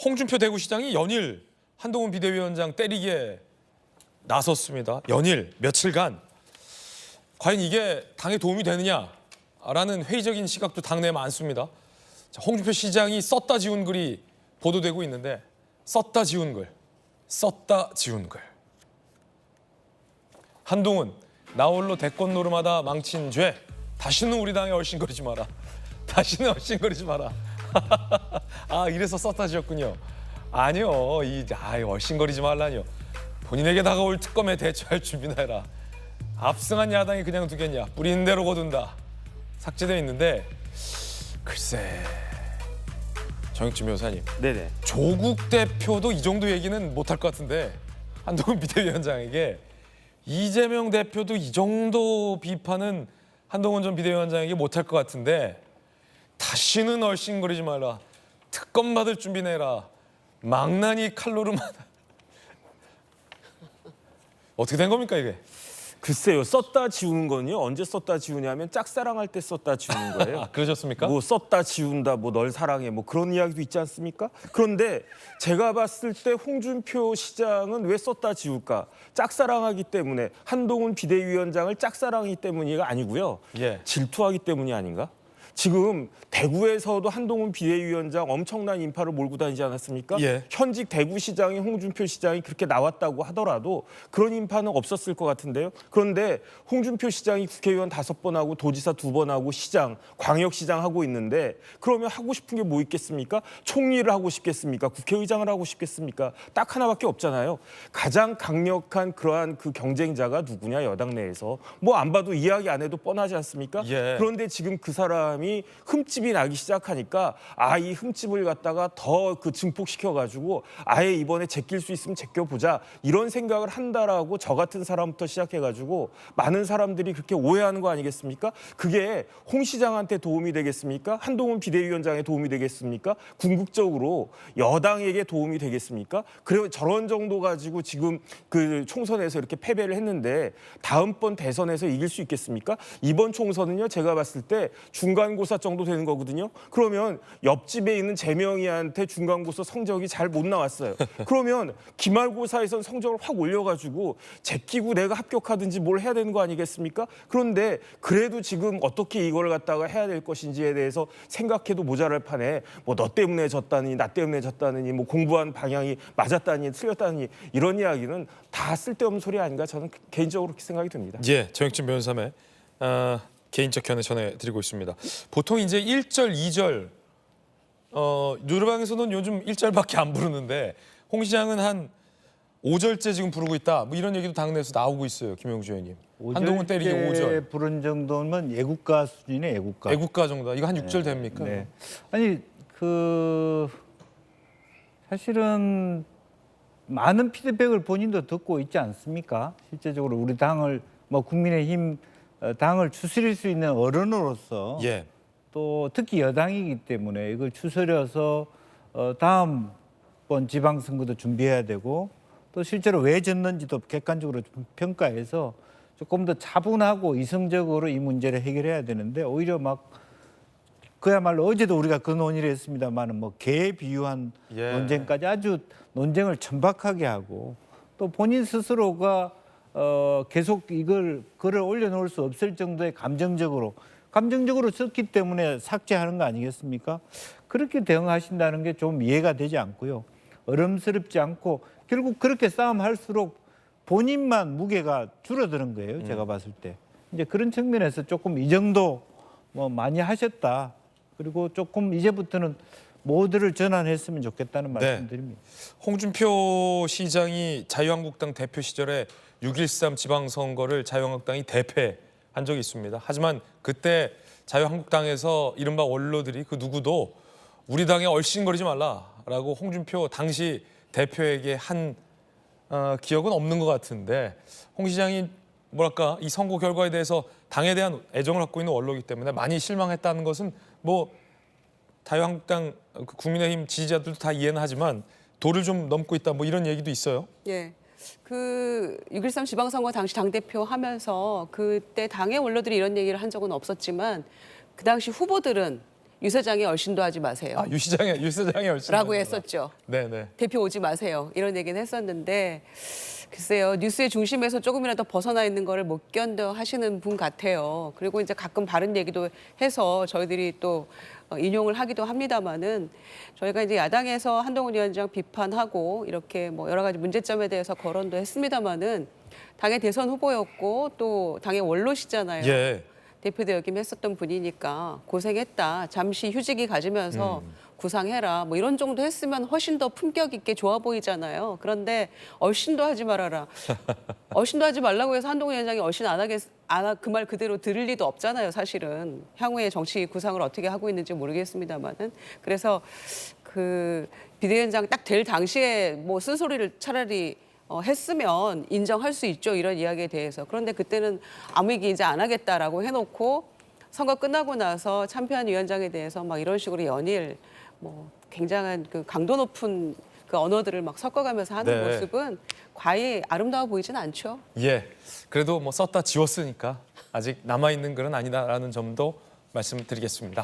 홍준표 대구시장이 연일 한동훈 비대위원장 때리기에 나섰습니다. 연일 며칠간 과연 이게 당에 도움이 되느냐라는 회의적인 시각도 당내에 많습니다. 자, 홍준표 시장이 썼다 지운 글이 보도되고 있는데 썼다 지운 글, 썼다 지운 글. 한동훈 나 홀로 대권 노름하다 망친 죄 다시는 우리 당에 얼씬거리지 마라. 다시는 얼씬거리지 마라. 아 이래서 썼다 지었군요. 아니요, 얼씬거리지 말라니요. 본인에게 다가올 특검에 대처할 준비나 해라. 압승한 야당이 그냥 두겠냐. 뿌리는 대로 거둔다. 삭제되어 있는데 글쎄 정혁진 변호사님. 네네. 조국 대표도 이 정도 얘기는 못할 것 같은데 한동훈 비대위원장에게 이재명 대표도 이 정도 비판은 한동훈 전 비대위원장에게 못할 것 같은데 다시는 얼씬거리지 말라. 특검 받을 준비 내라. 망나니 칼로르마다. 어떻게 된 겁니까 이게? 글쎄요, 썼다 지우는 건요. 언제 썼다 지우냐면 짝사랑할 때 썼다 지우는 거예요. 아, 그러셨습니까? 뭐 썼다 지운다, 뭐 널 사랑해, 뭐 그런 이야기도 있지 않습니까? 그런데 제가 봤을 때 홍준표 시장은 왜 썼다 지울까? 짝사랑하기 때문에 한동훈 비대위원장을 짝사랑하기 때문이가 아니고요. 예. 질투하기 때문이 아닌가? 지금 대구에서도 한동훈 비대위원장 엄청난 인파를 몰고 다니지 않았습니까? 예. 현직 대구시장이 홍준표 시장이 그렇게 나왔다고 하더라도 그런 인파는 없었을 것 같은데요. 그런데 홍준표 시장이 국회의원 5번 하고 도지사 2번 하고 시장, 광역시장 하고 있는데 그러면 하고 싶은 게 뭐 있겠습니까? 총리를 하고 싶겠습니까? 국회의장을 하고 싶겠습니까? 딱 하나밖에 없잖아요. 가장 강력한 그러한 그 경쟁자가 누구냐 여당 내에서. 뭐 안 봐도 이야기 안 해도 뻔하지 않습니까? 예. 그런데 지금 그 사람이 흠집이 나기 시작하니까 이 흠집을 갖다가 더 그 증폭시켜가지고 아예 이번에 제낄 수 있으면 제껴보자 이런 생각을 한다라고 저 같은 사람부터 시작해가지고 많은 사람들이 그렇게 오해하는 거 아니겠습니까? 그게 홍 시장한테 도움이 되겠습니까? 한동훈 비대위원장에 도움이 되겠습니까? 궁극적으로 여당에게 도움이 되겠습니까? 그리고 저런 정도 가지고 지금 그 총선에서 이렇게 패배를 했는데 다음번 대선에서 이길 수 있겠습니까? 이번 총선은요 제가 봤을 때 중간고사 정도 되는 거거든요. 그러면 옆집에 있는 재명이한테 중간고사 성적이 잘 못 나왔어요. 그러면 기말고사에선 성적을 확 올려가지고 제끼고 내가 합격하든지 뭘 해야 되는 거 아니겠습니까? 그런데 그래도 지금 어떻게 이걸 갖다가 해야 될 것인지에 대해서 생각해도 모자랄 판에 뭐 너 때문에 졌다니 나 때문에 졌다니 뭐 공부한 방향이 맞았다니 틀렸다니 이런 이야기는 다 쓸데없는 소리 아닌가 저는 개인적으로 그렇게 생각이 듭니다. 예, 정혁진 변호사의 개인적 견해 전해드리고 있습니다. 보통 이제 1절, 2절 누르방에서는 요즘 1절밖에 안 부르는데 홍 시장은 한 5절째 지금 부르고 있다. 뭐 이런 얘기도 당내에서 나오고 있어요. 김영주 의원님. 한동훈 때리기 5절. 부른 정도면 애국가 수준이네, 애국가. 애국가 정도. 이거 한 6절 됩니까? 네. 아니 사실은 많은 피드백을 본인도 듣고 있지 않습니까? 실제적으로 우리 당을 뭐 국민의힘 당을 추스릴 수 있는 어른으로서 예. 또 특히 여당이기 때문에 이걸 추스려서 다음번 지방선거도 준비해야 되고 또 실제로 왜 졌는지도 객관적으로 좀 평가해서 조금 더 차분하고 이성적으로 이 문제를 해결해야 되는데 오히려 막 그야말로 어제도 우리가 그 논의를 했습니다만은 뭐 개에 비유한 예. 논쟁까지 아주 논쟁을 천박하게 하고 또 본인 스스로가 계속 글을 올려놓을 수 없을 정도의 감정적으로 썼기 때문에 삭제하는 거 아니겠습니까? 그렇게 대응하신다는 게 좀 이해가 되지 않고요. 어름스럽지 않고 결국 그렇게 싸움할수록 본인만 무게가 줄어드는 거예요. 제가 봤을 때. 이제 그런 측면에서 조금 이 정도 뭐 많이 하셨다. 그리고 조금 이제부터는 모두를 전환했으면 좋겠다는 말씀드립니다. 홍준표 시장이 자유한국당 대표 시절에 6.13 지방선거를 자유한국당이 대패한 적이 있습니다. 하지만 그때 자유한국당에서 이른바 원로들이 그 누구도 우리 당에 얼씬거리지 말라라고 홍준표 당시 대표에게 한 기억은 없는 것 같은데 홍 시장이 뭐랄까 이 선거 결과에 대해서 당에 대한 애정을 갖고 있는 원로이기 때문에 많이 실망했다는 것은 뭐 자유한국당 국민의힘 지지자들도 다 이해는 하지만 도를 좀 넘고 있다 뭐 이런 얘기도 있어요. 예. 그 6.13 지방선거 당시 당대표 하면서 그때 당의 원로들이 이런 얘기를 한 적은 없었지만 그 당시 후보들은 유 사장이 얼씬도 하지 마세요. 유 시장의 얼씬 라고 했었죠. 네네. 대표 오지 마세요. 이런 얘기는 했었는데 글쎄요. 뉴스의 중심에서 조금이라도 벗어나 있는 거를 못 견뎌 하시는 분 같아요. 그리고 이제 가끔 바른 얘기도 해서 저희들이 또 인용을 하기도 합니다마는 저희가 이제 야당에서 한동훈 위원장 비판하고 이렇게 뭐 여러 가지 문제점에 대해서 거론도 했습니다마는 당의 대선 후보였고 또 당의 원로시잖아요. 예. 대표도 역임했었던 분이니까 고생했다. 잠시 휴직이 가지면서 구상해라. 뭐 이런 정도 했으면 훨씬 더 품격 있게 좋아 보이잖아요. 그런데 얼씬도 하지 말아라. 얼씬도 하지 말라고 해서 한동훈 위원장이 얼씬 그 말 그대로 들을 리도 없잖아요. 사실은 향후의 정치 구상을 어떻게 하고 있는지 모르겠습니다만은 그래서 그 비대위원장 딱 될 당시에 뭐 쓴소리를 차라리 했으면 인정할 수 있죠. 이런 이야기에 대해서. 그런데 그때는 아무 얘기 이제 안 하겠다라고 해놓고 선거 끝나고 나서 참패한 위원장에 대해서 막 이런 식으로 연일 뭐 굉장한 그 강도 높은 그 언어들을 막 섞어가면서 하는 네. 모습은 과히 아름다워 보이진 않죠. 예. 그래도 뭐 썼다 지웠으니까 아직 남아 있는 글은 아니다라는 점도 말씀드리겠습니다.